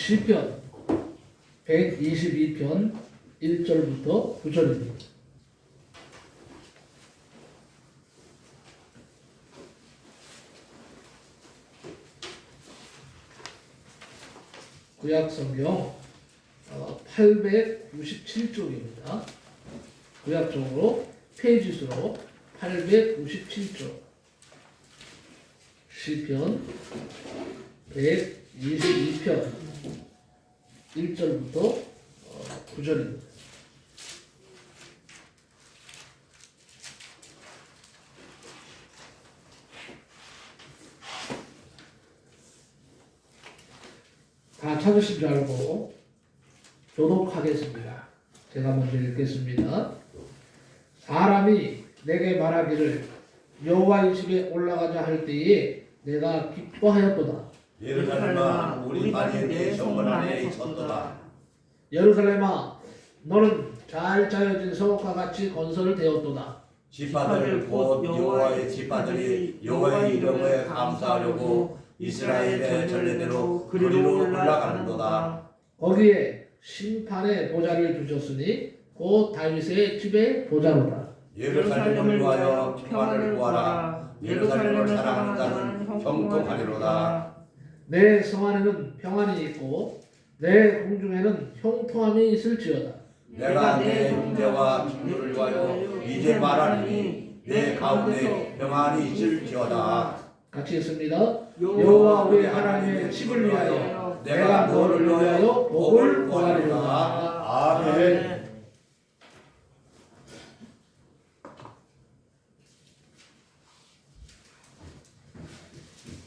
시편 122편 1절부터 9절입니다. 구약성경 897쪽입니다. 구약적으로 페이지수로 897쪽 시편 122편 1절부터 9절입니다. 다 찾으신 줄 알고 교독하겠습니다. 제가 먼저 읽겠습니다. 사람이 내게 말하기를 여호와의 집에 올라가자 할 때에 내가 기뻐하였도다. 예루살렘아 우리 발이 내 정문 안에 섰도다. 예루살렘아 너는 잘 짜여진 성읍과 같이 건설되었도다. 지파들 곧 여호와의 지파들이 여호와의 이름에 감사하려고 이스라엘의 전례대로 그리로 올라가는도다. 거기에 심판의 보좌를 두셨으니 곧 다윗의 집의 보좌로다. 예루살렘을 위하여 평안을 구하라. 예루살렘을 사랑하는 자는 형통하리로다. 내 성 안에는 평안이 있고 내 궁중에는 형통함이 있을지어다. 내가 내 형제와 친구를 위하여 이제 말하니 내 가운데 평안이 있을지어다. 같이 읽습니다. 여호와 우리 하나님의 집을 위하여 내가 너를 위하여 복을 구하리로다. 아멘.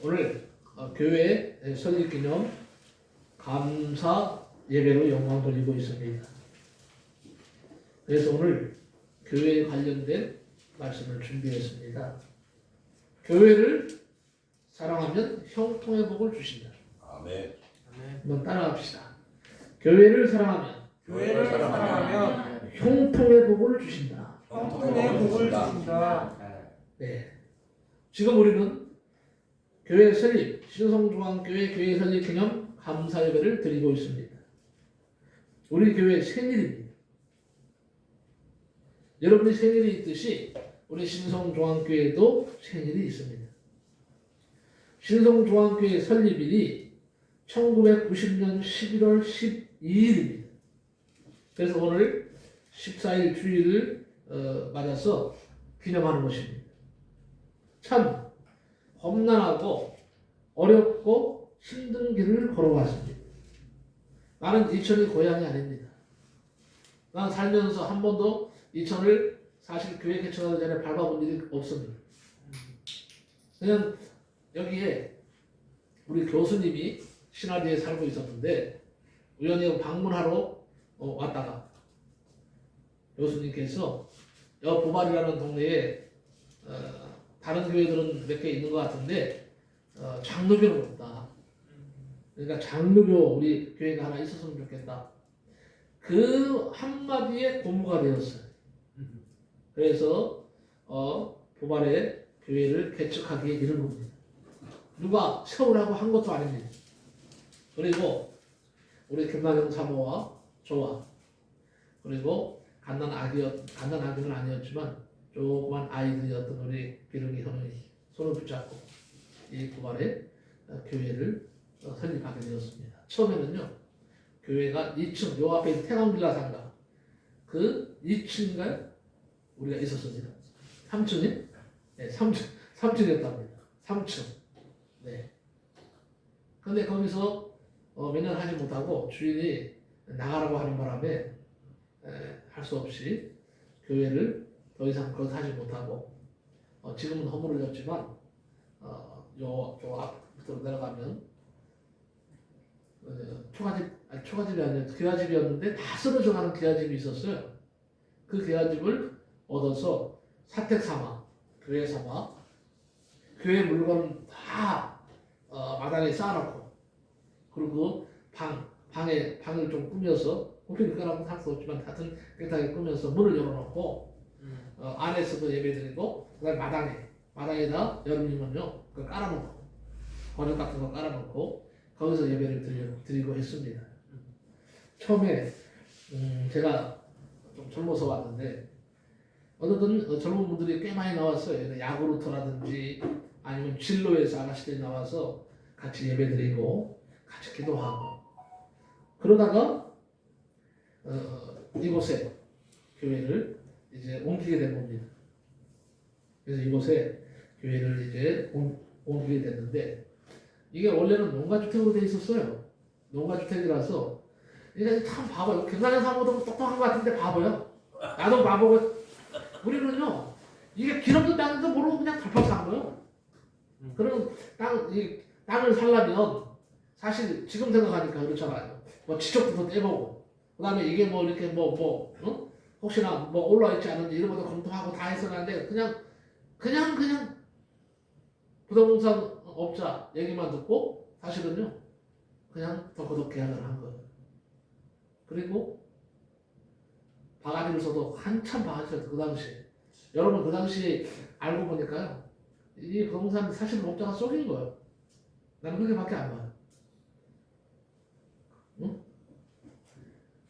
오늘 교회 설립기념 감사 예배로 영광 돌리고 있습니다. 그래서 오늘 교회에 관련된 말씀을 준비했습니다. 교회를 사랑하면 형통의 복을 주신다. 아멘. 한번 따라합시다. 교회를 사랑하면 형통의 복을 주신다. 형통의 복을 주신다. 네. 지금 우리는 교회 설립, 신성중앙교회 교회 설립 기념 감사 예배를 드리고 있습니다. 우리 교회 생일입니다. 여러분이 생일이 있듯이 우리 신성중앙교회도 생일이 있습니다. 신성중앙교회 설립일이 1990년 11월 12일입니다. 그래서 오늘 14일 주일을 맞아서 기념하는 것입니다. 참 험난하고 어렵고 힘든 길을 걸어왔습니다. 나는 이천이 고향이 아닙니다. 난 살면서 한 번도 이천을 사실 교회 개척하기 전에 밟아본 일이 없습니다. 그냥 여기에 우리 교수님이 신화리에 살고 있었는데 우연히 방문하러 왔다가 교수님께서 여 보발이라는 동네에 다른 교회들은 몇 개 있는 것 같은데 장로교는 없다. 그러니까 장로교 우리 교회가 하나 있었으면 좋겠다. 그 한마디에 고무가 되었어요. 그래서 보발에 교회를 개척하기에 이른 겁니다. 누가 세우라고 한 것도 아닙니다. 그리고 우리 김만영 사모와 저와 그리고 갓난아기는 아니었지만 조그만 아이들이었던 우리 기름이 형이 손을 붙잡고 이 보발에 교회를 설립하게 되었습니다. 처음에는요 교회가 2층 요 앞에 있는 태광빌라 상가 그 2층인가요? 우리가 있었습니다. 3층이? 네, 3층이었답니다. 3층. 네. 근데 거기서 몇 년 하지 못하고 주인이 나가라고 하는 바람에 할 수 없이 교회를 더 이상 그것 하지 못하고 지금은 허물어졌지만 요 앞부터 내려가면 초가집이 아니라 기와집이었는데 다 쓰러져가는 기와집이 있었어요. 그 기와집을 얻어서 사택 삼아 교회 삼아 교회 물건 다 마당에 쌓아놓고 그리고 방을 좀 꾸며서 꾸미니까라고 할 수 없지만 하여튼 깨끗하게 꾸며서 문을 열어놓고 안에서도 예배드리고 그다음에 마당에다 여름이면요 그 깔아놓고 거적 같은 거 깔아놓고 거기서 예배를 드리고 했습니다. 처음에 제가 좀 젊어서 왔는데 어떤 젊은 분들이 꽤 많이 나왔어요. 야구루터라든지 아니면 진로에서 아가씨들이 나와서 같이 예배드리고 같이 기도하고 그러다가 이곳에 교회를 이제 옮기게 된 겁니다. 그래서 이곳에 교회를 이제 옮기게 됐는데 이게 원래는 농가주택으로 돼 있었어요. 농가주택이라서 이게 참 바보예요. 경상도 사람보다 똑똑한 것 같은데 바보요. 나도 바보고 우리는요 이게 길 없는 땅에서 모르고 그냥 덜컥 산 거예요. 그럼 땅을 살려면 사실 지금 생각하니까 그렇잖아요. 뭐 지적도 떼보고 그다음에 이게 뭐 이렇게 혹시나 뭐 올라와 있지 않은지 이런 것도 검토하고 다 했었는데 그냥 부동산 업자 얘기만 듣고 사실은요 그냥 덕후덕 계약을 한 거예요. 그리고 바가지를 써도 한참 바가지를 그 당시에 여러분 그 당시에 알고 보니까요 이 부동산 사실 업자가 속인 거예요. 나는 그렇게밖에 안 봐요. 응?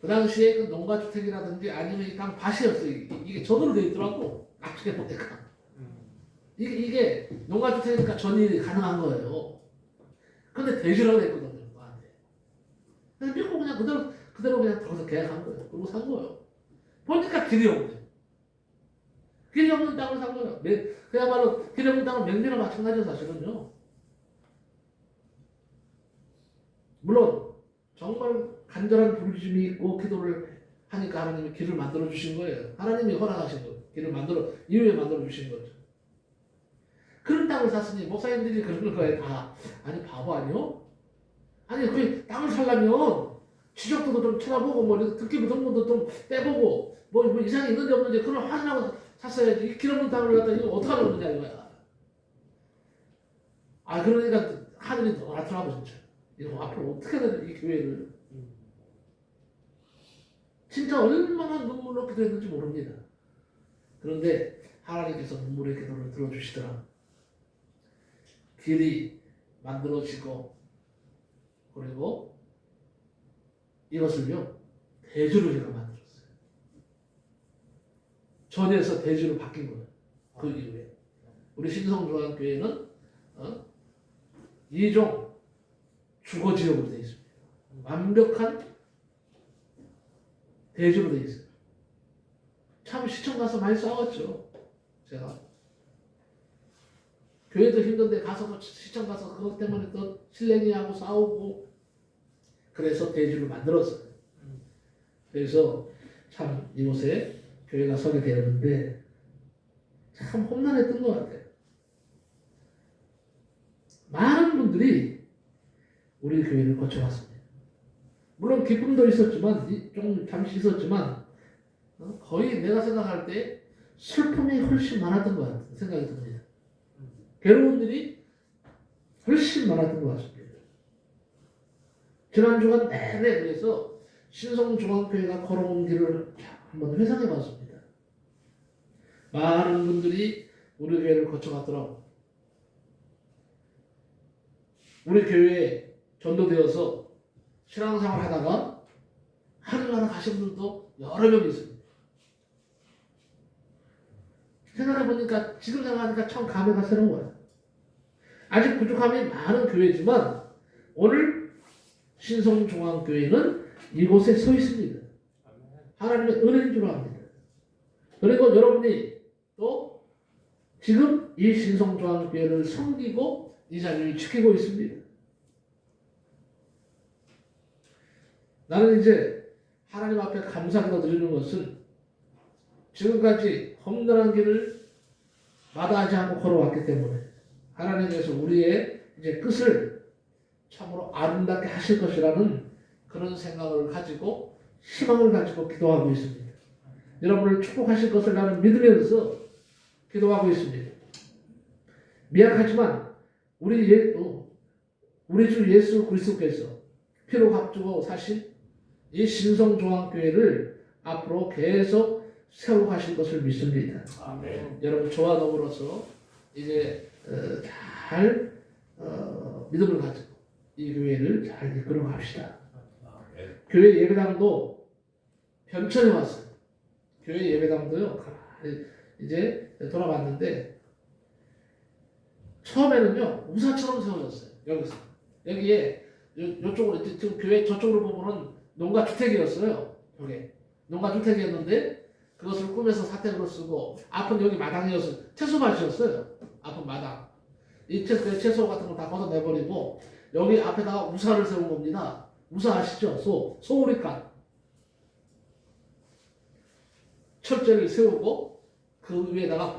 그 당시에 그 농가주택이라든지 아니면 이 땅 밭이었어요. 이게 전으로 되어 있더라고. 나중에 보니까 이게 농가주택이니까 전일이 가능한 거예요. 근데 대지라고 했거든요. 나한테. 그래서 믿고 그냥 그대로 그냥 거기서 계약한 거예요. 그리고 산 거예요. 보니까 길이 없네. 길이 없는 땅을 산 거예요. 그야말로 길이 없는 땅은 맹비랑 마찬가지죠 사실은요. 물론 정말 간절한 부르심이 있고 기도를 하니까 하나님이 길을 만들어 주신 거예요. 하나님이 허락하신 거예요. 이후에 만들어 주신 거죠. 그런 땅을 샀으니 목사님들이 그러는 거예요. 아니 바보 아니요? 아니 그 땅을 살려면 지적도도 좀 찾아보고 뭐 듣기부 등본도 좀 떼보고 뭐 이상이 있는지 없는지 그걸 확인하고 샀어야지. 이 길 없는 땅을 갖다 이거 어떻게 하는 거냐 이거야. 그러니까 하늘이 너라더라고 진짜. 이거 앞으로 어떻게 해야 되나 이 교회를. 진짜 얼마나 눈물로 기도했는지 모릅니다. 그런데 하나님께서 눈물의 기도를 들어주시더라. 길이 만들어지고 그리고 이것을요 대주로 제가 만들었어요. 전에서 대주로 바뀐 거예요. 그 이후에 우리 신성중앙교회는 2종 주거지역으로 되어 있습니다. 완벽한 대주로 되어 있어요. 참 시청 가서 많이 싸웠죠. 제가 교회도 힘든데 가서 시청 가서 그것 때문에 또 실랭이하고 싸우고 그래서 대주를 만들었어요. 그래서 참 이곳에 교회가 서게 되었는데 참 험난했던 것 같아요. 많은 분들이 우리 교회를 거쳐갔습니다. 물론 기쁨도 있었지만 좀 잠시 있었지만 거의 내가 생각할 때 슬픔이 훨씬 많았던 것 같은 생각이 듭니다. 괴로운 일이 훨씬 많았던 것 같습니다. 지난 주간 내내 그래서 신성중앙교회가 걸어온 길을 한번 회상해 봤습니다. 많은 분들이 우리 교회를 거쳐갔더라고요. 우리 교회에 전도되어서 신앙생활 하다가 하늘나라 가신 분들도 여러 명 있습니다. 생각해보니까 지금 생각하니까 참 감회가 새로운 거예요. 아직 부족함이 많은 교회지만 오늘 신성중앙교회는 이곳에 서 있습니다. 하나님의 은혜인 줄 압니다. 그리고 여러분이 또 지금 이 신성중앙교회를 섬기고 이 자리를 지키고 있습니다. 나는 이제 하나님 앞에 감사기도 드리는 것은 지금까지 험난한 길을 마다하지 않고 걸어왔기 때문에 하나님께서 우리의 이제 끝을 참으로 아름답게 하실 것이라는 그런 생각을 가지고 희망을 가지고 기도하고 있습니다. 여러분을 축복하실 것을 나는 믿으면서 기도하고 있습니다. 미약하지만 우리 주 예수 그리스도께서 피로 값주고 사신 이 신성중앙교회를 앞으로 계속 세워가실 것을 믿습니다. 아멘. 여러분 저와 더불어서 이제 잘 믿음을 가지고 이 교회를 잘 이끌어 갑시다. 네. 교회 예배당도 변천이 왔어요. 교회 예배당도요. 가만히 이제 돌아봤는데 처음에는요 우사처럼 세워졌어요. 여기서 여기에 요쪽으로 지금 교회 저쪽으로 보면은 농가 주택이었어요. 저게 농가 주택이었는데 그것을 꾸며서 사택으로 쓰고 앞은 여기 마당이었어요. 채소밭이었어요. 앞은 마당. 이 채소 같은 거 다 걷어내버리고 여기 앞에다가 우사를 세운 겁니다. 우사 아시죠? 소우리간 철제를 세우고 그 위에다가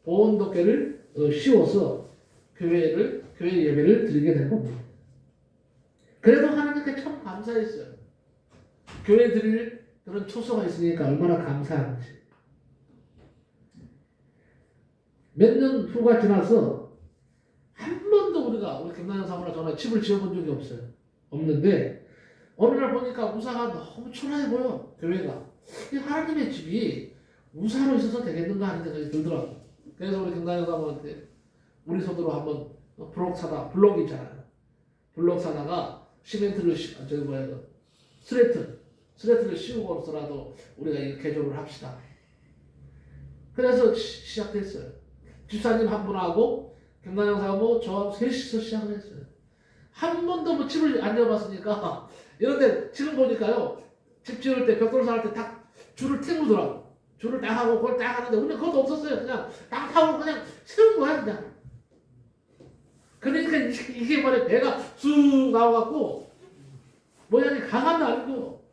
보온덮개를 씌워서 교회 예배를 드리게 된 겁니다. 그래도 하나님께 참 감사했어요. 교회 드릴 그런 초소가 있으니까 얼마나 감사한지. 몇 년 후가 지나서 한 번도 우리 김나영 사모나 저나 집을 지어본 적이 없어요. 없는데 어느 날 보니까 우사가 너무 초라해 보여. 교회가. 이 하나님의 집이 우사로 있어서 되겠는가 하는 생각이 들더라고. 그래서 우리 김나영 사모한테 우리 손으로 한번 블록 있잖아요. 블록 사다가 시멘트를 스레트를 씌우고서라도 우리가 이 개조를 합시다. 그래서 시작됐어요. 집사님 한 분하고 김나영 사모 저하고 셋이서 시작을 했어요. 한 번도 뭐 집을 안 지어봤으니까 이런데 지금 보니까요 집 지을 때 벽돌사 할 때 딱 줄을 튕기더라고. 줄을 딱 하고 그걸 딱 하는데 우리는 그것도 없었어요. 그냥 딱 하고 그냥 세운 거야 그냥. 그러니까 이게 말이야 배가 쑥 나와갖고 모양이 강함도 아니고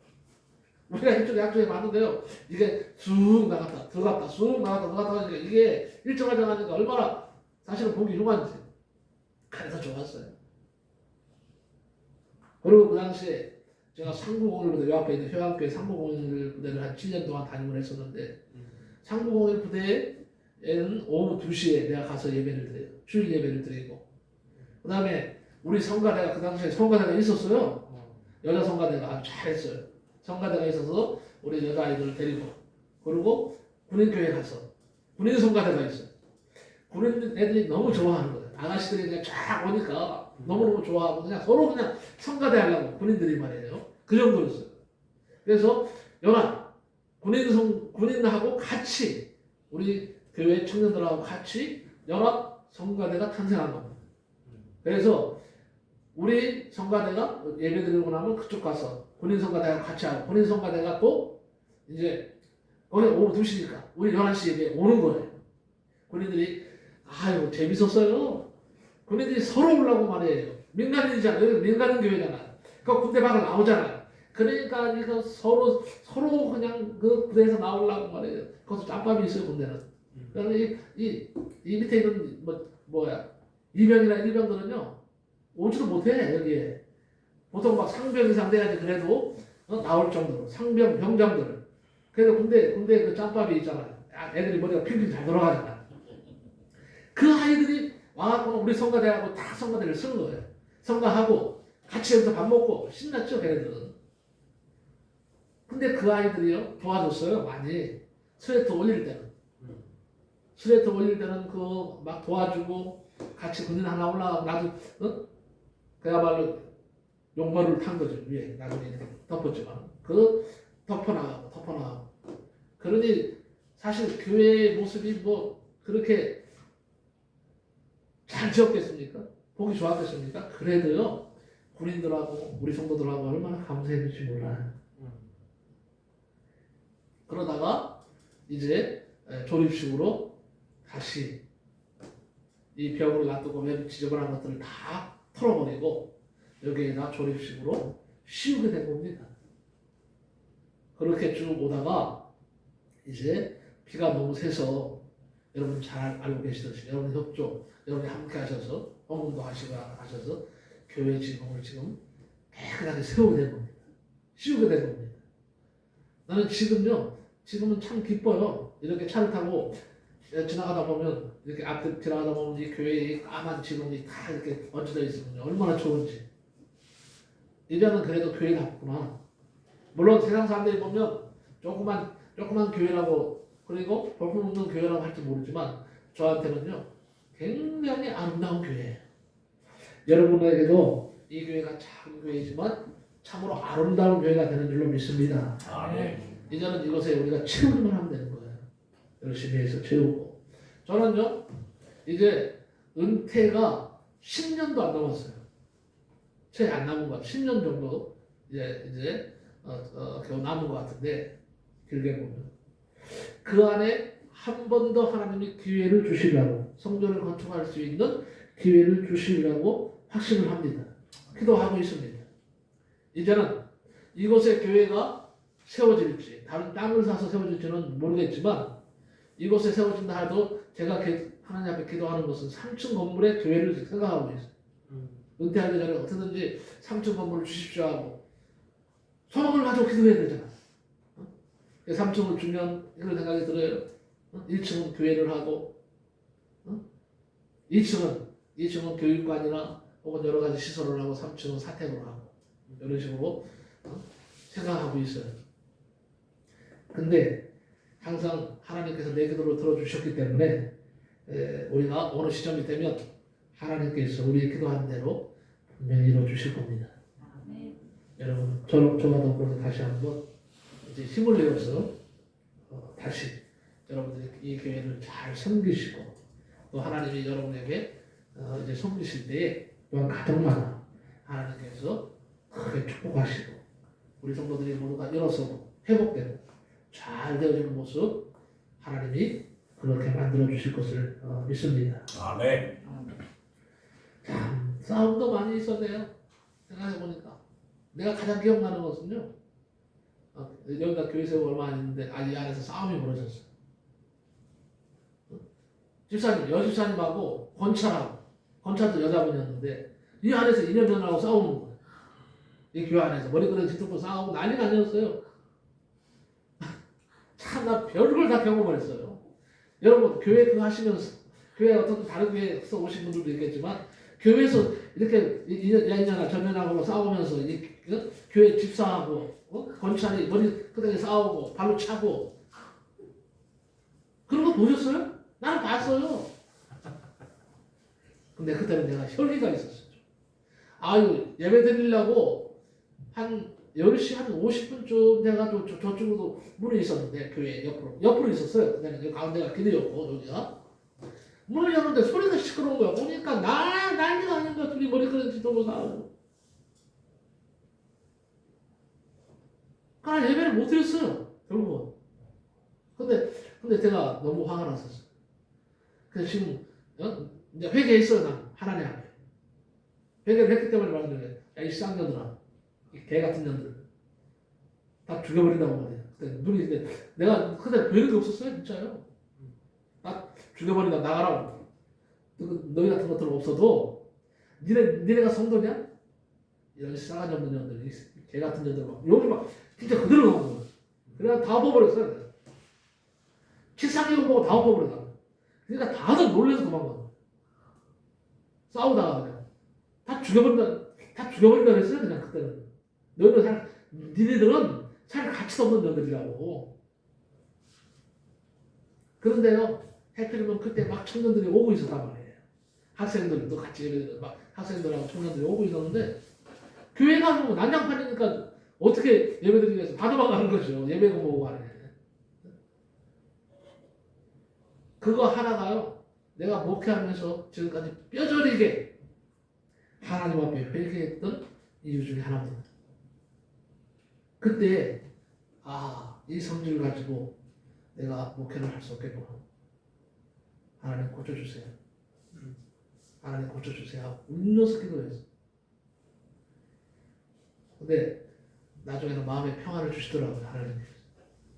우리가 이쪽 양쪽에 맞는데요 이게 쑥 나갔다 들어갔다 쑥 나갔다 들어갔다 하니까 이게 일정하지 않으니까 얼마나 사실은 보기 흉한지. 그래서 좋았어요. 그리고 그 당시에 제가 상부공일 부대 요 앞에 있는 효양교회 상부공일 부대를 한 7년 동안 담임을 했었는데 상부공일 부대에는 오후 2시에 내가 가서 예배를 드려요. 주일 예배를 드리고 그 다음에 우리 성가대가 그 당시에 성가대가 있었어요. 여자 성가대가 아주 잘했어요. 성가대가 있어서 우리 여자아이들을 데리고 그리고 군인교회 가서 군인 성가대가 있어요. 군인 애들이 너무 좋아하는 거예요. 아가씨들이 그냥 쫙 오니까 너무너무 좋아하고 그냥 서로 그냥 성가대 하려고 군인들이 말이에요. 그 정도였어요. 그래서 연합 군인하고 같이 우리 교회 청년들하고 같이 연합 성가대가 탄생한 겁니다. 그래서 우리 성가대가 예배 드리고 나면 그쪽 가서 군인 성가대가 같이 하고 군인 성가대가 또 이제 거기 오후 2시니까 우리 11시 예배 오는 거예요. 군인들이 아유 재밌었어요. 군인들이 서로 오려고 말이에요. 민간인이잖아요. 여기 민간인 교회잖아요. 그 군대 밖을 나오잖아요. 그러니까 이거 서로 그냥 그 부대에서 나오려고 말이에요. 거기서 짬밥이 있어요 군대는. 그러니까 이 밑에 있는 이병이나 일병들은요 오지도 못해 여기에. 보통 막 상병 이상 돼야지 그래도 나올 정도로 상병 병장들을. 그래서 군대 그 짬밥이 있잖아요. 애들이 머리가 핑핑 잘 돌아가잖아. 그 아이들이 와갖고 우리 성가대하고 다 성가대를 쓰는 거예요. 성가하고 같이 여기서 밥 먹고 신났죠 걔네들은. 근데 그 아이들이요 도와줬어요 많이. 스웨터 올릴 때는 그 막 도와주고 같이 군인 하나 올라가고 나도 그야말로 용머리를 탄 거죠 위에. 나중에 이렇게 덮었지만 그 덮어나가고 그러니 사실 교회의 모습이 뭐 그렇게 잘 지었겠습니까? 보기 좋았겠습니까? 그래도요 군인들하고 우리 성도들하고 얼마나 감사했는지 몰라요. 그러다가 이제 조립식으로 다시 이 벽을 놔두고 왜 지저분한 것들을 다 털어버리고 여기에다 조립식으로 씌우게 된 겁니다. 그렇게 쭉 오다가 이제 비가 너무 세서 여러분 잘 알고 계시듯이 여러분 협조, 여러분이 함께 하셔서 헌금도 하셔서 교회 지붕을 지금 깨끗하게 세우게 된 겁니다. 씌우게 된 겁니다. 나는 지금은 참 기뻐요. 이렇게 차를 타고 지나가다 보면 이렇게 앞에 지나가다 보면 이 교회에 까만 지붕이 다 이렇게 얹혀져 있으면 얼마나 좋은지. 이제는 그래도 교회답구나. 물론 세상 사람들이 보면 조그만 교회라고 그리고 볼품없는 교회라고 할지 모르지만 저한테는요 굉장히 아름다운 교회예요. 여러분에게도 이 교회가 작은 교회이지만 참으로 아름다운 교회가 되는 줄로 믿습니다. 아멘. 이제는 이것에 우리가 채우기만 하면 되는 거예요. 열심히 해서 채우고. 저는요, 이제 은퇴가 10년도 안 남았어요. 채 안 남은 것 같아요. 10년 정도 이제 겨우 남은 것 같은데, 길게 보면. 그 안에 한 번 더 하나님이 기회를 주시려고, 성전을 건축할 수 있는 기회를 주시려고 확신을 합니다. 기도하고 있습니다. 이제는 이곳에 교회가 세워질지, 다른 땅을 사서 세워질지는 모르겠지만, 이곳에 세워진다 해도 제가 하나님 앞에 기도하는 것은 3층 건물의 교회를 생각하고 있어요. 은퇴하기 전에 어떻게든지 3층 건물을 주십시오 하고 소망을 가지고 기도해야 되잖아. 3층을 주면 이런 생각이 들어요. 1층은 교회를 하고 2층은 교육관이나 혹은 여러 가지 시설을 하고 3층은 사택을 하고 이런 식으로 생각하고 있어요. 근데 항상 하나님께서 내 기도를 들어주셨기 때문에 우리가 어느 시점이 되면 하나님께서 우리 기도한 대로 분명히 이루어주실 겁니다. 여러분, 저와도 그래서 다시 한번 이제 힘을 내어서 다시 여러분들이 이 교회를 잘 섬기시고 또 하나님이 여러분에게 이제 섬기실 때에 또한 가정마다 하나님께서 크게 축복하시고 우리 성도들이 모두가 일어서고 회복되고 잘 되어지는 모습 하나님이 그렇게 만들어 주실 것을 믿습니다. 아멘. 참 싸움도 많이 있었네요. 생각해 보니까 내가 가장 기억나는 것은요. 여기가 교회 세우고 얼마 안 했는데 이 안에서 싸움이 벌어졌어요. 집사님, 여집사님하고 권찰도 여자분이었는데 이 안에서 2년 전하고 싸우는 거예요. 이 교회 안에서 머리끄댕이 짚고 싸우고 난리가 아니었어요. 참 나 별걸 다 경험을 했어요. 여러분 교회 그거 하시면서 교회 어떤 다른 교회에서 오신 분들도 있겠지만 교회에서 이렇게 2년이나 전년하고 싸우면서 교회 집사하고 권찰이 머리끄댕이 싸우고 발로 차고 그런 거 보셨어요? 나는 봤어요. 근데 그때는 내가 혈기가 있었어요. 아유 예배 드리려고 한 10시 한 50분쯤 돼가지고 저쪽으로 문이 있었는데 교회 옆으로 있었어요. 그때는 가운데가 길이었고 여기가 문을 여는데 소리가 시끄러운 거야. 오니까 난리가 아닌 거야. 둘이 머리끄댕이 짚고 싸우고. 그러니까 예배를 못 드렸어요. 결국은. 근데 제가 너무 화가 났었어요. 그래서 지금 이제 회개했어요. 난 하나님 앞에. 회개를 했기 때문에 말하는 거예요. 야, 이 쌍년들아. 이 개 같은 년들. 다 죽여버린다고 말이야. 그때 눈이 내가 그때 뵈는 게 없었어요. 진짜요. 다 죽여버린다. 나가라고. 너희 같은 것들은 없어도 니네가 성도냐? 이런 싸가지 없는 년들. 개 같은 년들 막 여기 막 진짜 그대로 나오는 거예요. 그래서 다 엎어버렸어요. 치상이고 보고 다 엎어버렸다. 그러니까 다들 놀래서 도망가. 싸우다가 그냥 다 죽여버린다 그랬어요. 그냥 그때는. 니네들은 살 가치도 없는 년들이라고. 그런데요, 해필이면 그때 막 청년들이 오고 있었단 말이에요. 학생들도 같이 막 학생들하고 청년들이 오고 있었는데 교회가 뭐 난장판이니까 어떻게 예배드리기 위해서 다 도망가는 거죠. 예배가 뭐고 하네. 그거 하나가요. 내가 목회하면서 지금까지 뼈저리게 하나님 앞에 회개했던 이유 중에 하나입니다. 그때 이 성질을 가지고 내가 목회를 할 수 없겠구나. 하나님 고쳐주세요. 하나님 고쳐주세요 하고 울면서 기도했어. 근데 나중에는 마음의 평안을 주시더라고요. 하나님께서.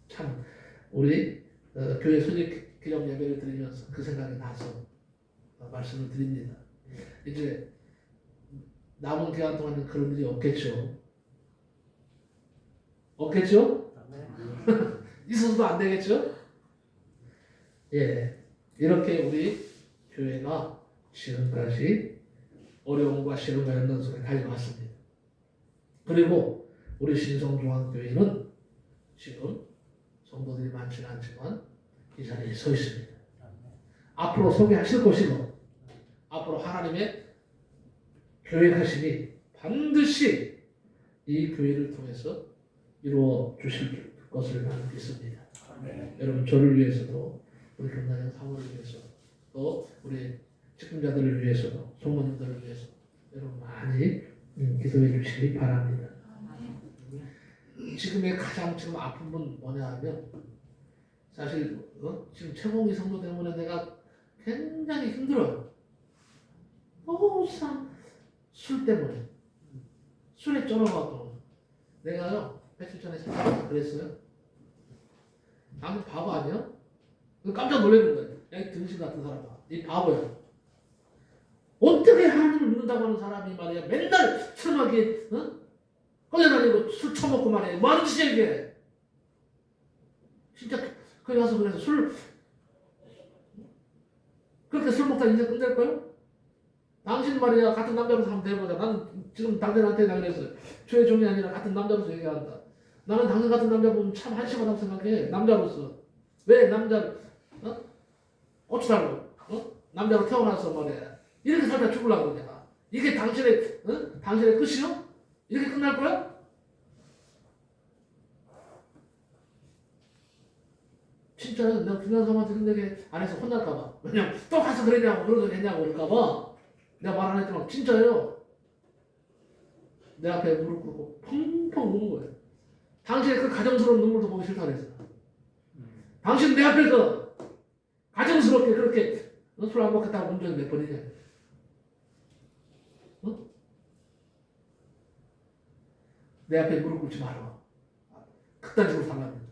참 우리 교회 소집 기념 예배를 드리면서 그 생각이 나서 말씀을 드립니다. 이제 남은 기간 동안은 그런 일이 없겠죠. 없겠죠? 있어서도 안 되겠죠? 예, 이렇게 우리 교회가 지금까지 어려움과 시련과 연단 속에 달려왔습니다. 그리고 우리 신성중앙교회는 지금 성도들이 많지는 않지만 이 자리에 서 있습니다. 앞으로 소개하실 것이고 앞으로 하나님의 계획하시니 반드시 이 교회를 통해서 이루어 주실 것을 나는 믿습니다. 네. 여러분 저를 위해서도 우리 경남의 사모를 위해서 또 우리 직분자들을 위해서도 성모님들을 위해서 여러분 많이 기도해 주시기 바랍니다. 지금의 가장 지금 아픈 건 뭐냐 하면 사실 지금 최봉희 성도 때문에 내가 굉장히 힘들어요. 술 때문에 술에 쩔어가고 내가요 며칠 전에 생각해서 그랬어요. 나는 바보 아니야? 깜짝 놀라는 거예요. 야, 이 등신 같은 사람아, 이 바보야. 어떻게 하나님을 믿는다고 하는 사람이 말이야 맨날 술마게 끌려다니고 술 처먹고 말이야 뭐 하는 짓이야 이게. 진짜 거기 가서 그래서 술 그렇게 술 먹다 인생 끝낼 거요? 당신 말이야 같은 남자로서 한번 대보자. 나는 지금 당신한테 나 그랬어요. 최종이 아니라 같은 남자로서 얘기한다. 나는 당신 같은 남자 보면 참 한심하다고 생각해. 남자로서. 왜 남자 고추 달고 남자로 태어나서 말이야 이렇게 살다 죽으려고 그러냐. 이게 당신의 당신의 끝이요? 이렇게 끝날 거야? 진짜요? 내가 김현성한테 그런 얘기 안 해서 혼날까봐. 왜냐면 또 가서 그러냐고 그런 거 했냐고 그럴까봐 내가 말 안 했지만 진짜요. 내 앞에 무릎 꿇고 펑펑 우는 거예요. 당신의 그 가정스러운 눈물도 보기 싫다 그랬어. 당신 내 앞에서 가정스럽게 그렇게 술 안 먹겠다고 운 적이 몇 번이냐. 내 앞에 무릎 꿇지 마라. 그딴 식으로 살라면.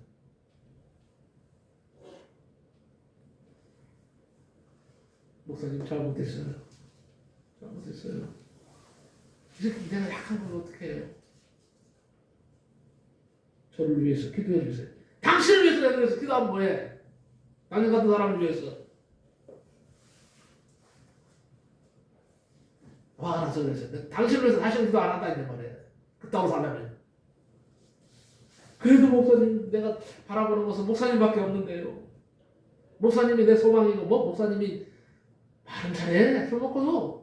목사님 잘못했어요. 잘못했어요. 이렇게 내가 약한 걸 어떻게 해요? 저를 위해서 기도해 주세요. 당신을 위해서 내가 그래서 기도하면 뭐해? 당신 같은 사람을 위해서. 화가 나서 그랬어요. 당신을 위해서 다시는 기도 안 한다 이제 말이에요. 그따구 살려면. 그래도 목사님 내가 바라보는 것은 목사님밖에 없는데요. 목사님이 내 소망이고 목사님이 말은 잘해. 술 먹고도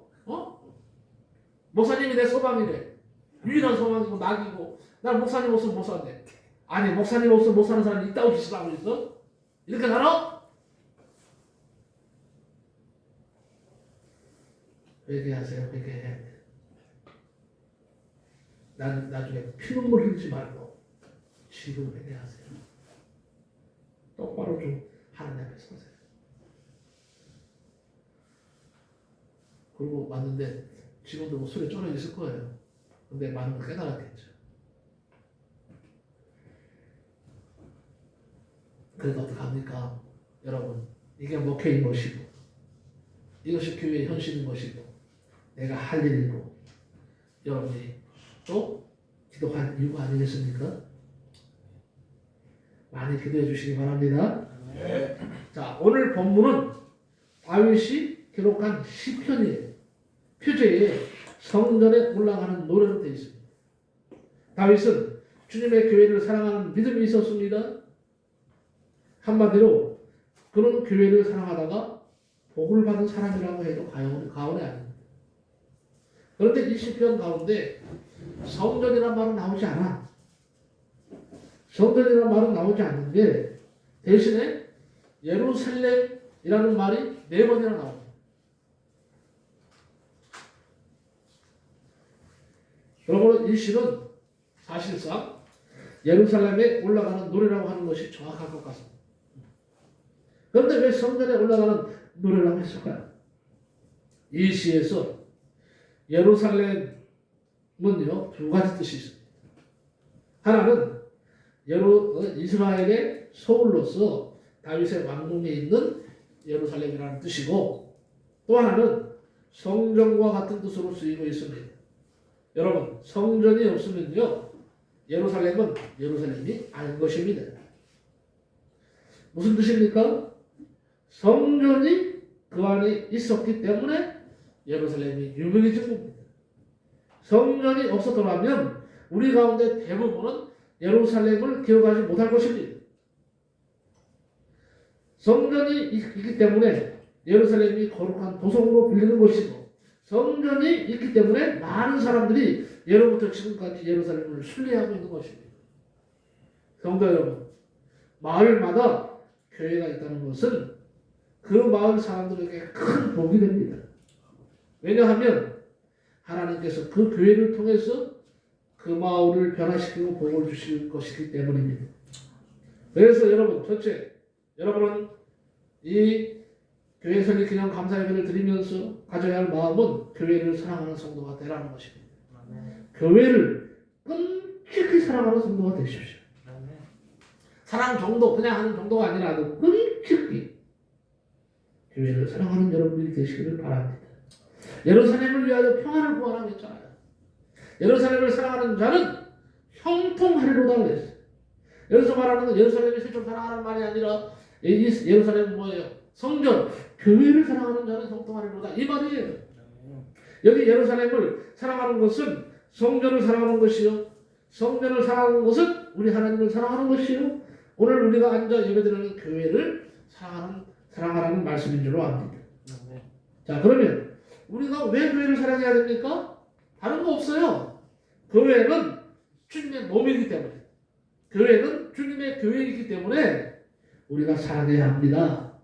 목사님이 내 소망이래. 유일한 소망이고 낙이고 난 목사님 없으면 못 산대. 아니 목사님 없으면 못 사는 사람이 있다고 기술하고 있어? 이렇게 살아? 회개하세요. 회개해야 돼. 난 나중에 피눈물 흘리지 말고 지금 회개하세요. 똑바로 좀 하나님 앞에 서세요. 그리고 맞는데 지금도 뭐 술에 쩔어 있을 거예요. 근데 많은 걸 깨달았겠죠. 그래도 어떡합니까? 여러분 이게 목회인 것이고 이것이 교회의 현실인 것이고 내가 할 일이고 여러분이 또 기도할 이유가 아니겠습니까? 많이 기도해 주시기 바랍니다. 네. 자, 오늘 본문은 다윗이 기록한 시편이에요. 표제에 성전에 올라가는 노래로 되어 있습니다. 다윗은 주님의 교회를 사랑하는 믿음이 있었습니다. 한마디로 그는 교회를 사랑하다가 복을 받은 사람이라고 해도 과언이 아닙니다. 그런데 이 시편 가운데 성전이란 말은 나오지 않아. 성전이란 말은 나오지 않는데 대신에 예루살렘이라는 말이 4번이나 나옵니다. 그러므로 이 시는 사실상 예루살렘에 올라가는 노래라고 하는 것이 정확할 것 같습니다. 그런데 왜 성전에 올라가는 노래라고 했을까요? 이 시에서 예루살렘은요 2가지 뜻이 있습니다. 하나는 이스라엘의 서울로서 다윗의 왕궁에 있는 예루살렘이라는 뜻이고 또 하나는 성전과 같은 뜻으로 쓰이고 있습니다. 여러분 성전이 없으면요 예루살렘은 예루살렘이 아닌 것입니다. 무슨 뜻입니까? 성전이 그 안에 있었기 때문에 예루살렘이 유명해진 겁니다. 성전이 없었더라면 우리 가운데 대부분은 예루살렘을 기억하지 못할 것입니다. 성전이 있기 때문에 예루살렘이 거룩한 도성으로 불리는 것이고 성전이 있기 때문에 많은 사람들이 예로부터 지금까지 예루살렘을 순례하고 있는 것입니다. 성도 여러분, 마을마다 교회가 있다는 것은 그 마을 사람들에게 큰 복이 됩니다. 왜냐하면 하나님께서 그 교회를 통해서 그 마을을 변화시키고 복을 주실 것이기 때문입니다. 그래서 여러분, 첫째, 여러분은 이 교회 설립 기념 감사 예배를 드리면서 가져야 할 마음은 교회를 사랑하는 성도가 되라는 것입니다. 교회를 끈질기 사랑하는 성도가 되십시오. 사랑 정도, 그냥 하는 정도가 아니라도 끈질기 교회를 사랑하는 여러분들이 되시기를 바랍니다. 예루살렘을 위하여 평안을 구하라고 했잖아요. 예루살렘을 사랑하는 자는 형통하리로다 그랬어요. 여기서 말하는 건 예루살렘이 실제로 사랑하는 말이 아니라 예루살렘은 뭐예요? 성전, 교회를 사랑하는 자는 형통하리로다 이 말이에요. 여기 예루살렘을 사랑하는 것은 성전을 사랑하는 것이요, 성전을 사랑하는 것은 우리 하나님을 사랑하는 것이요, 오늘 우리가 앉아 예배드리는 교회를 사랑하라는 말씀인 줄로 압니다. 자, 그러면 우리가 왜 교회를 사랑해야 됩니까? 다른 거 없어요. 교회는 주님의 몸이기 때문에, 교회는 주님의 교회이기 때문에 우리가 사랑해야 합니다.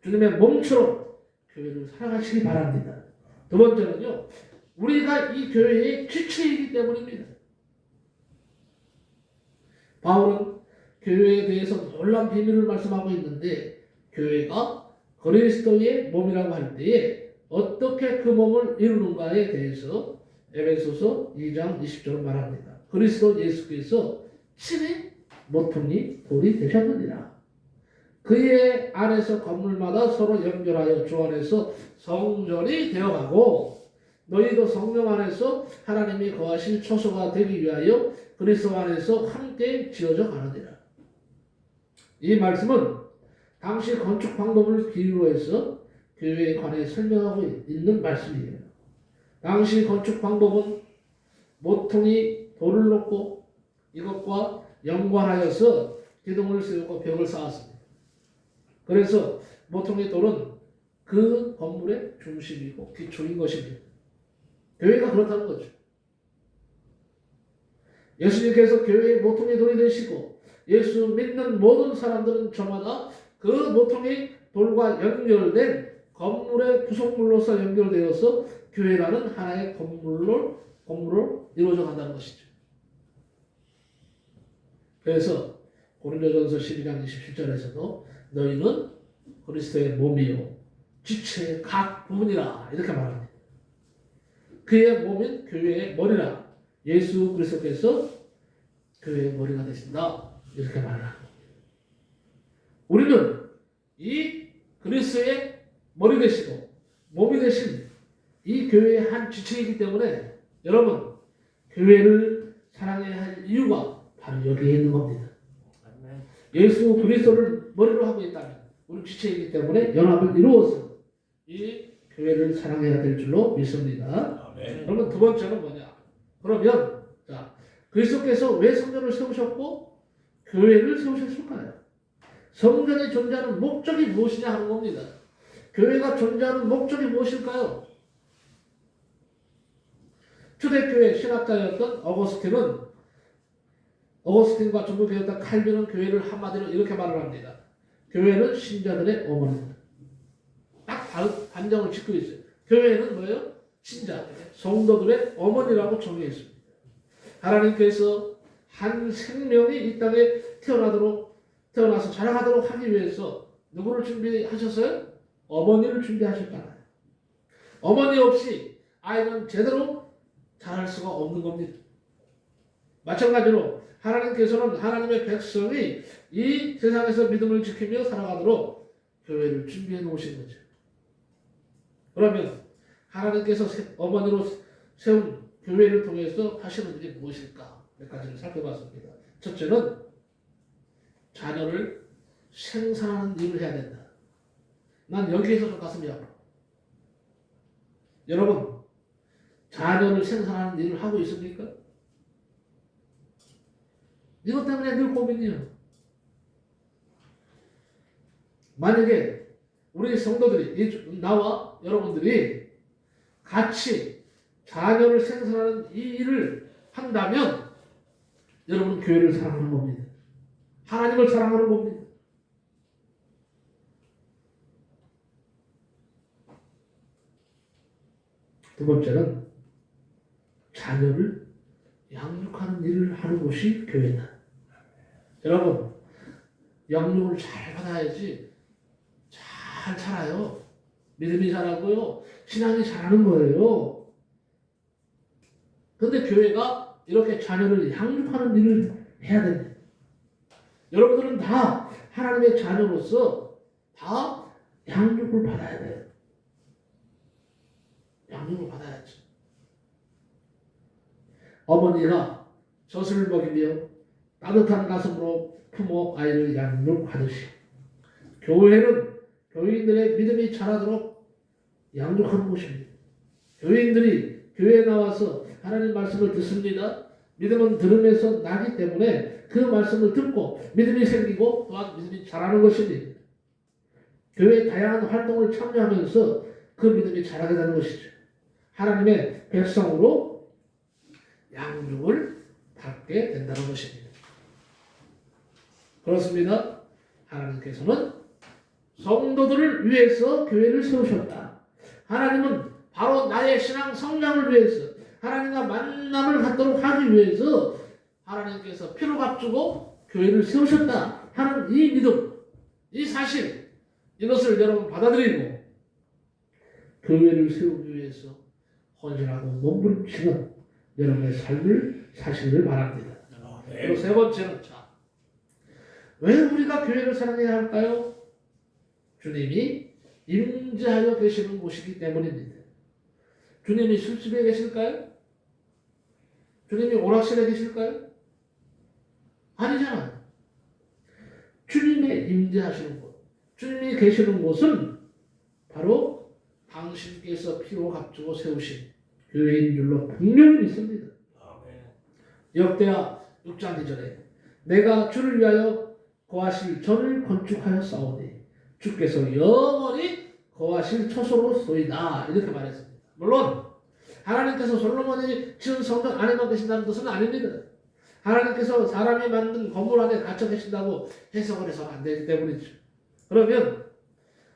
주님의 몸처럼 교회를 사랑하시기 바랍니다. 두 번째는요, 우리가 이 교회의 지체이기 때문입니다. 바울은 교회에 대해서 놀라운 비밀을 말씀하고 있는데, 교회가 그리스도의 몸이라고 할 때에 어떻게 그 몸을 이루는가에 대해서 에베소서 2장 20절을 말합니다. 그리스도 예수께서 친히 모퉁이 돌이 되셨느니라. 그의 안에서 건물마다 서로 연결하여 주 안에서 성전이 되어가고, 너희도 성령 안에서 하나님이 거하실 처소가 되기 위하여 그리스도 안에서 함께 지어져 가느니라. 이 말씀은 당시 건축 방법을 비유로 해서 교회에 관해 설명하고 있는 말씀이에요. 당시 건축 방법은 모퉁이 돌을 놓고 이것과 연관하여서 기둥을 세우고 벽을 쌓았습니다. 그래서 모퉁이 돌은 그 건물의 중심이고 기초인 것입니다. 교회가 그렇다는 거죠. 예수님께서 교회의 모퉁이 돌이 되시고 예수 믿는 모든 사람들은 저마다 그 모퉁이 돌과 연결된 건물의 구성물로서 연결되어서 교회라는 하나의 건물로 이루어져 간다는 것이죠. 그래서 고린도전서 12장 27절에서도 너희는 그리스도의 몸이요 지체의 각 부분이라 이렇게 말합니다. 그의 몸인 교회의 머리라. 예수 그리스도께서 교회의 머리가 되신다 이렇게 말합니다. 우리는 이 그리스도의 머리 되시고 몸이 되신 이 교회의 한 지체이기 때문에 여러분, 교회를 사랑해야 할 이유가 바로 여기에 있는 겁니다. 예수 그리스도를 머리로 하고 있다면 우리 지체이기 때문에 연합을 이루어서 이 교회를 사랑해야 될 줄로 믿습니다. 그러면 두 번째는 뭐냐? 그러면 자, 그리스도께서 왜 성전을 세우셨고 교회를 세우셨을까요? 성전이 존재하는 목적이 무엇이냐 하는 겁니다. 교회가 존재하는 목적이 무엇일까요? 초대교회 신학자였던 어거스틴과 전부교회였던 칼빈은 교회를 한마디로 이렇게 말을 합니다. 교회는 신자들의 어머니다. 딱 반정을 짓고 있어요. 교회는 뭐예요? 신자, 성도들의 어머니라고 정의했습니다. 하나님께서 한 생명이 이 땅에 태어나서 자라가도록 하기 위해서 누구를 준비하셨어요? 어머니를 준비하셨잖아요. 어머니 없이 아이는 제대로 자랄 수가 없는 겁니다. 마찬가지로 하나님께서는 하나님의 백성이 이 세상에서 믿음을 지키며 살아가도록 교회를 준비해 놓으신 거죠. 그러면 하나님께서 어머니로 세운 교회를 통해서 하시는 일이 무엇일까? 몇 가지를 살펴봤습니다. 첫째는 자녀를 생산하는 일을 해야 된다. 난 여기에서 좀 가슴이 아파. 여러분, 자녀를 생산하는 일을 하고 있습니까? 이것 때문에 늘 고민이에요. 만약에 우리 성도들이, 나와 여러분들이 같이 자녀를 생산하는 이 일을 한다면 여러분 교회를 사랑하는 겁니다. 하나님을 사랑하는 겁니다. 두 번째는 자녀를 양육하는 일을 하는 곳이 교회다. 여러분 양육을 잘 받아야지 잘 자라요. 믿음이 자라고요. 신앙이 자라는 거예요. 근데 교회가 이렇게 자녀를 양육하는 일을 해야 됩니다. 여러분들은 다 하나님의 자녀로서 다 양육을 받아야 돼요. 양육을 받아야지. 어머니가 젖을 먹이며 따뜻한 가슴으로 품어 아이를 양육하듯이 교회는 교인들의 믿음이 자라도록 양육하는 곳입니다. 교인들이 교회에 나와서 하나님 말씀을 듣습니다. 믿음은 들음에서 나기 때문에 그 말씀을 듣고 믿음이 생기고 또한 믿음이 자라는 것입니다. 교회의 다양한 활동을 참여하면서 그 믿음이 자라게 되는 것이죠. 하나님의 백성으로 양육을 받게 된다는 것입니다. 그렇습니다. 하나님께서는 성도들을 위해서 교회를 세우셨다. 하나님은 바로 나의 신앙 성장을 위해서 하나님과 만남을 갖도록 하기 위해서 하나님께서 피로 값주고 교회를 세우셨다 하는 이 믿음, 이 사실, 이것을 여러분 받아들이고 교회를 세우기 위해서 헌신하고 몸부림치는 여러분의 삶을 사시기를 바랍니다. 그리고 세 번째는 왜 우리가 교회를 사랑해야 할까요? 주님이 임재하여 계시는 곳이기 때문입니다. 주님이 술집에 계실까요? 주님이 오락실에 계실까요? 아니잖아요. 주님의 임재하시는 곳, 주님이 계시는 곳은 바로 당신께서 피로 값주고 세우신 교회인 줄로 분명히 믿습니다. 역대하 6장 2절에 내가 주를 위하여 거하실 전을 건축하여 싸우니 주께서 영원히 거하실 처소로소이다 이렇게 말했습니다. 물론 하나님께서 솔로몬이 지은 성전 안에만 계신다는 뜻은 아닙니다. 하나님께서 사람이 만든 건물 안에 갇혀 계신다고 해석을 해서는 안 되기 때문이죠. 그러면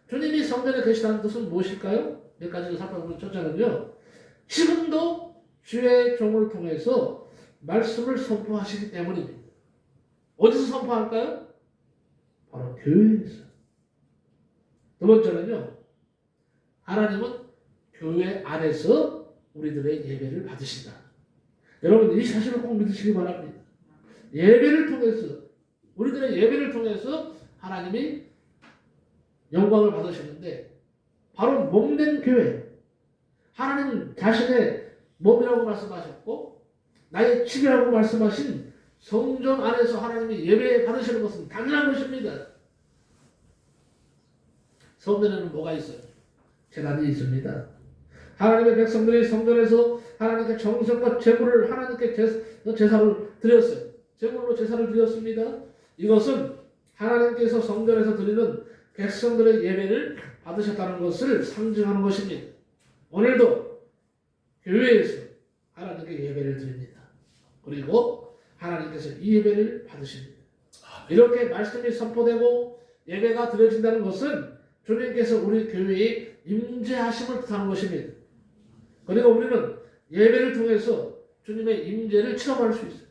주님이 성전에 계시다는 뜻은 무엇일까요? 몇 가지를 살펴보면 첫째는요. 지금도 주의 종을 통해서 말씀을 선포하시기 때문입니다. 어디서 선포할까요? 바로 교회에서. 두 번째는요. 하나님은 교회 안에서 우리들의 예배를 받으신다. 여러분 이 사실을 꼭 믿으시기 바랍니다. 예배를 통해서 우리들의 예배를 통해서 하나님이 영광을 받으시는데 바로 몸된 교회 하나님 자신의 몸이라고 말씀하셨고 나의 집이라고 말씀하신 성전 안에서 하나님이 예배 받으시는 것은 당연한 것입니다. 성전에는 뭐가 있어요? 제단이 있습니다. 하나님의 백성들이 성전에서 하나님께 정성과 제물을 하나님께 제사를 드렸어요. 제물로 제사를 드렸습니다. 이것은 하나님께서 성전에서 드리는 백성들의 예배를 받으셨다는 것을 상징하는 것입니다. 오늘도 교회에서 하나님께 예배를 드립니다. 그리고 하나님께서 이 예배를 받으십니다. 이렇게 말씀이 선포되고 예배가 드려진다는 것은 주님께서 우리 교회에 임재하심을 뜻하는 것입니다. 그리고 우리는 예배를 통해서 주님의 임재를 체험할 수 있어요.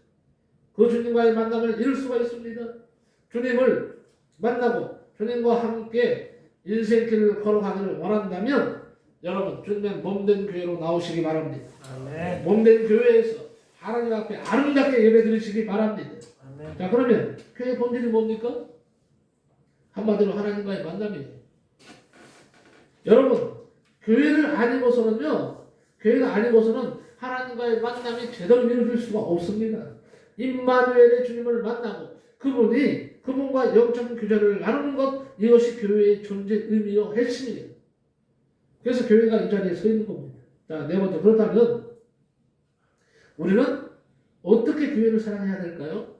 그 주님과의 만남을 이룰 수가 있습니다. 주님을 만나고 주님과 함께 인생길을 걸어가기를 원한다면 여러분 주님의 몸된 교회로 나오시기 바랍니다. 아멘. 몸된 교회에서 하나님 앞에 아름답게 예배 드리시기 바랍니다. 아멘. 자 그러면 교회 본질이 뭡니까? 한마디로 하나님과의 만남이에요. 여러분 교회를 아니고서는요. 교회가 아니고서는 하나님과의 만남이 제대로 이루어질 수가 없습니다. 임마누엘의 주님을 만나고 그분과 영적 교제를 나누는 것 이것이 교회의 존재 의미요 핵심이에요. 그래서 교회가 이 자리에 서 있는 겁니다. 자, 네 번째 그렇다면 우리는 어떻게 교회를 사랑해야 될까요?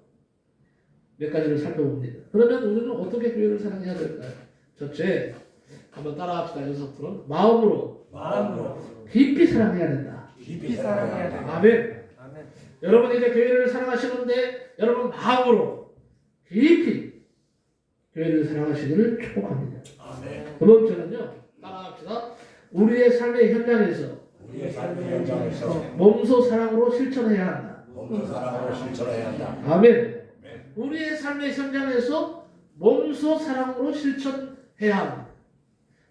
몇 가지를 살펴봅니다. 그러면 우리는 어떻게 교회를 사랑해야 될까요? 첫째, 한번 따라합시다. 여기서부터는 마음으로 깊이 사랑해야 된다. 깊이 사랑해야 된다. 아멘. 아멘. 여러분 이제 교회를 사랑하시는데 여러분 마음으로 깊이 교회를 사랑하시기를 축복합니다. 아멘. 두 번째는요. 따라합시다. 우리의 삶의 현장에서 우리의 삶의 현장에서 몸소 사랑으로 실천해야 한다. 몸소 사랑으로 실천해야 한다. 아멘. 우리의 삶의 현장에서 몸소 사랑으로 실천해야 합니다.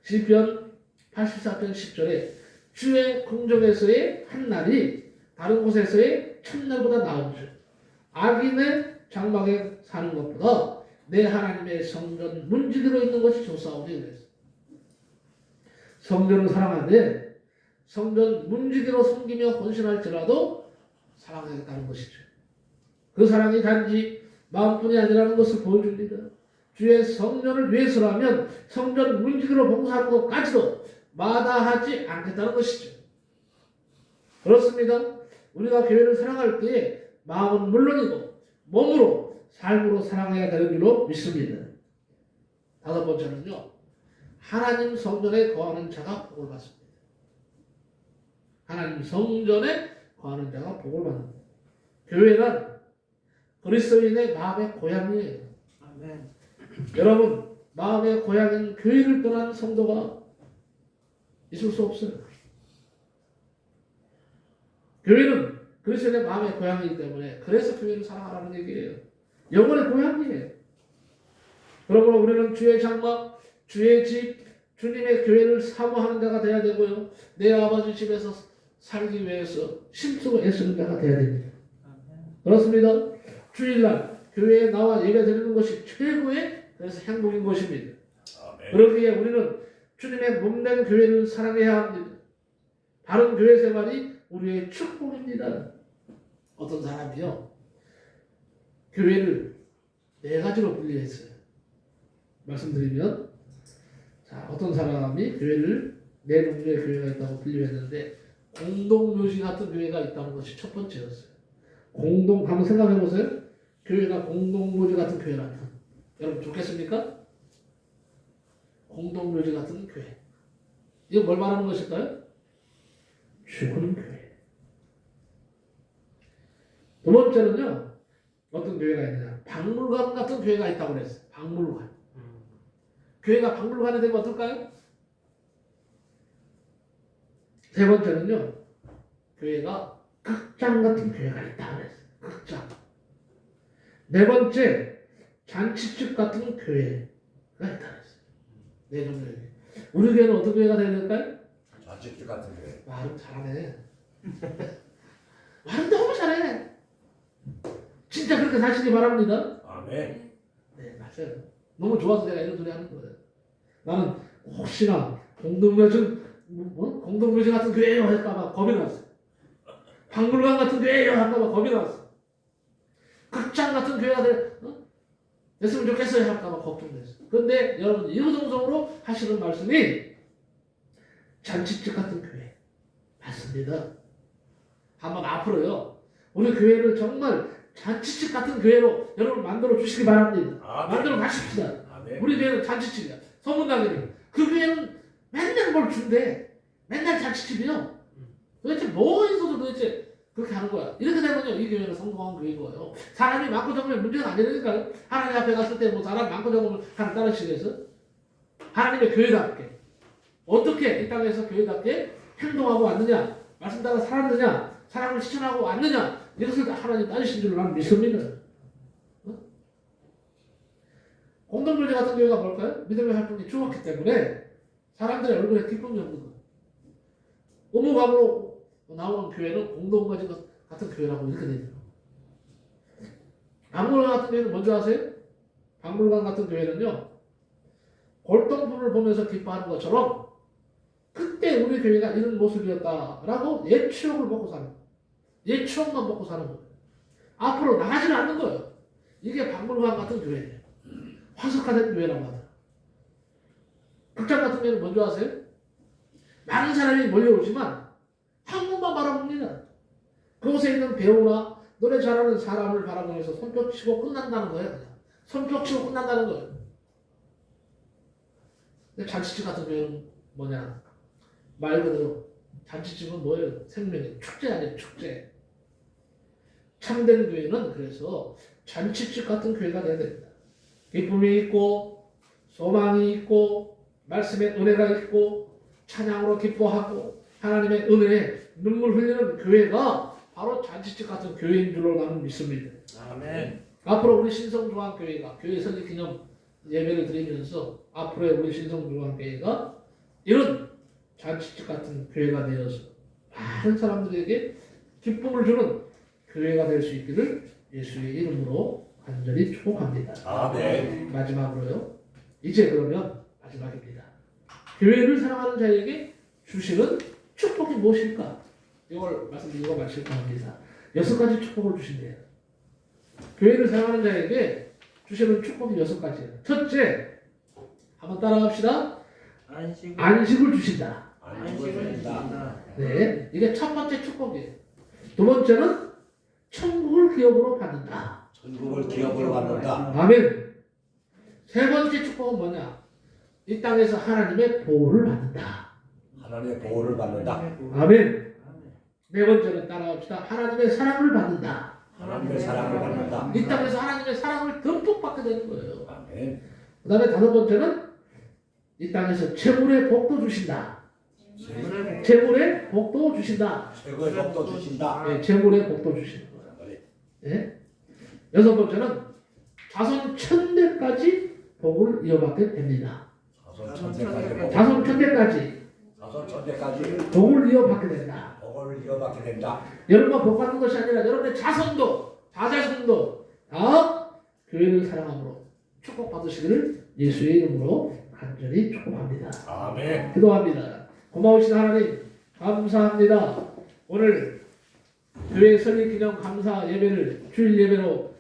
시편 84편 10절에 주의 궁정에서의 한 날이 다른 곳에서의 첫날보다 나은 줄 악인의 장막에 사는 것보다 내 하나님의 성전 문지기로 있는 것이 좋사오니 그랬어요. 성전을 사랑하되 성전 문지기로 섬기며 헌신할지라도 사랑하겠다는 것이죠. 그 사랑이 단지 마음뿐이 아니라는 것을 보여줍니다. 주의 성전을 위해서라면 성전 문지기로 봉사하는 것까지도 마다하지 않겠다는 것이죠. 그렇습니다. 우리가 교회를 사랑할 때에 마음은 물론이고 몸으로 삶으로 사랑해야 되는 줄로 믿습니다. 다섯 번째는요. 하나님 성전에 거하는 자가 복을 받습니다. 하나님 성전에 거하는 자가 복을 받는다. 교회는 그리스도인의 마음의 고향이에요. 아멘. 여러분 마음의 고향인 교회를 떠난 성도가 있을 수 없어요. 교회는 그리스도인의 마음의 고향이기 때문에 그래서 교회를 사랑하라는 얘기예요. 영혼의 고향이에요. 그러므로 우리는 주의 장막, 주의 집, 주님의 교회를 사모하는 자가 되어야 되고요. 내 아버지 집에서 살기 위해서 힘쓰고 애쓰는 자가 되어야 됩니다. 그렇습니다. 주일날 교회에 나와 예배 드리는 것이 최고의 그래서 행복인 것입니다. 아멘. 그러기에 우리는 주님의 몸된 교회를 사랑해야 합니다. 바른 교회 생활이 우리의 축복입니다. 어떤 사람이요 교회를 네 가지로 분리했어요. 말씀드리면 자 어떤 사람이 교회를 네 종류의 교회가 있다고 분류했는데 공동묘지 같은 교회가 있다는 것이 첫 번째였어요. 한번 생각해 보세요. 교회가 공동묘지 같은 교회라면 여러분 좋겠습니까? 공동묘지 같은 교회. 이거 뭘 말하는 것일까요? 죽은 교회. 두 번째는요. 어떤 교회가 있느냐. 박물관 같은 교회가 있다고 그랬어요. 박물관. 교회가 박물관이 되면 어떨까요? 세 번째는요. 교회가 극장 같은 교회가 있다고 그랬어요. 극장. 네 번째 잔치집 같은 교회가 있다고 그랬어요. 네 종류. 우리 교회는 어떤 교회가 되어야 될까요? 좌측 같은 교회. 말은 잘하네. 말은 너무 잘해. 진짜 그렇게 사시기 바랍니다. 아멘. 네, 맞아요. 너무 좋아서 내가 이런 소리 하는 거예요. 나는 혹시나 공동묘지 같은 교회요 할까봐 겁이 났어. 박물관 같은 교회요 할까봐 겁이 났어. 극장 같은 교회가 됐으면 좋겠어요 할까봐 걱정됐어. 근데 여러분 이구동성으로 하시는 말씀이 잔치집 같은 교회 맞습니다. 한번 앞으로요 우리 교회를 정말 잔치집 같은 교회로 여러분 만들어 주시기 바랍니다. 아멘. 만들어 가십시다. 아멘. 우리 교회는 잔치집이야. 소문나기는 그 교회는 맨날 뭘 준대. 맨날 잔치집이요. 도대체 뭐에서도 도대체 그렇게 하는 거야. 이렇게 되면요 이 교회는 성공한 교회인 거예요. 사람이 많고 적으면 문제가 아니라니까요. 하나님 앞에 갔을 때 뭐 사람 많고 적으면 하나님 따르시겠어? 하나님의 교회답게 어떻게 이 땅에서 교회답게 행동하고 왔느냐, 말씀 따라 살았느냐, 사랑을 실천하고 왔느냐 이것을 하나님 따르신 줄로 나는 믿습니다. 공동묘지 같은 교회가 뭘까요? 믿음의 활동이 주었기 때문에 사람들의 얼굴에 기쁨이 없는 거예요. 의무감으로 나오는 교회는 공동묘지 같은 교회라고 이렇게 되죠. 박물관 같은 교회는 뭔지 아세요? 박물관 같은 교회는요 골동품을 보면서 기뻐하는 것처럼 그때 우리 교회가 이런 모습이었다라고 옛 추억을 먹고 사는 거예요. 옛 추억만 먹고 사는 거예요. 앞으로 나가지는 않는 거예요. 이게 박물관 같은 교회예요. 화석화된 교회라고 하더라고요. 극장 같은 교회는 뭔지 아세요? 많은 사람이 몰려오지만 한 분만 바라봅니다. 그곳에 있는 배우나 노래 잘하는 사람을 바라보면서 손뼉 치고 끝난다는 거예요. 그냥. 손뼉 치고 끝난다는 거예요. 근데 잔치집 같은 교회는 뭐냐? 말 그대로 잔치집은 뭐예요? 생명의 축제 아니에요, 축제. 참된 교회는 그래서 잔치집 같은 교회가 돼야 됩니다. 기쁨이 있고 소망이 있고 말씀의 은혜가 있고 찬양으로 기뻐하고 하나님의 은혜에 눈물 흘리는 교회가 바로 잔치집 같은 교회인 줄로 나는 믿습니다. 아멘. 앞으로 우리 신성중앙교회가 교회 설립 기념 예배를 드리면서 앞으로의 우리 신성중앙교회가 이런 잔치집 같은 교회가 되어서 많은 사람들에게 기쁨을 주는 교회가 될 수 있기를 예수의 이름으로 간절히 축복합니다. 아멘. 마지막으로요. 이제 그러면 마지막입니다. 교회를 사랑하는 자에게 주시는 축복이 무엇일까? 이걸 말씀드리고 마칠까 합니다. 6가지 축복을 주신대요. 교회를 사랑하는 자에게 주시는 축복이 6가지예요. 첫째, 한번 따라갑시다. 안식을 주신다. 안식을 주신다. 네, 이게 첫 번째 축복이에요. 두 번째는 천국을 기업으로 받는다. 천국을 기업으로 받는다. 아멘. 세 번째 축복은 뭐냐? 이 땅에서 하나님의 보호를 받는다. 하나님의 보호를 받는다. 아멘. 네 번째는 따라합시다. 하나님의 사랑을 받는다. 하나님의 사랑을 받는다. 이 땅에서 하나님의 사랑을 듬뿍 받게 되는 거예요. 아멘. 그 다음에 다섯 번째는 이 땅에서 재물의 복도 주신다. 재물의 복도 주신다. 최고의 복도 주신다. 네, 재물의 복도 주시는 거예요. 네. 여섯 번째는 자손 천대까지 복을 이어받게 됩니다. 자손 천대까지 복. 자손 천대까지 자손 천대까지 복을 이어받게 된다. 복을 이어받게 된다. 여러분만 복 받는 것이 아니라 여러분의 자손도 자자손도 다 교회를 사랑함으로 축복받으시기를 예수의 이름으로 간절히 축복합니다. 아멘. 기도합니다. 고마우신 하나님 감사합니다. 오늘 교회 설립 기념 감사 예배를 주일 예배로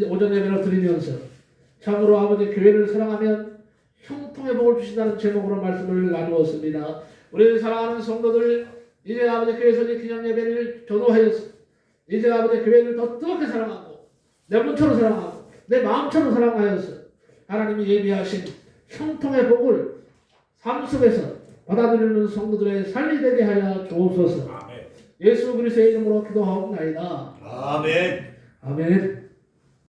오전 예배로 드리면서 참으로 아버지 교회를 사랑하면 형통의 복을 주신다는 제목으로 말씀을 나누었습니다. 우리 사랑하는 성도들 이제 아버지 교회 설립 기념 예배를 전후하여서 이제 아버지 교회를 더 뜨겁게 사랑하고 내 몸처럼 사랑하고 내 마음처럼 사랑하여서 하나님이 예비하신 형통의 복을 삶 속에서 받아들이는 성도들의 삶이 되게 하여 주옵소서. 아멘. 예수 그리스도의 이름으로 기도하옵나이다. 아멘. 아멘.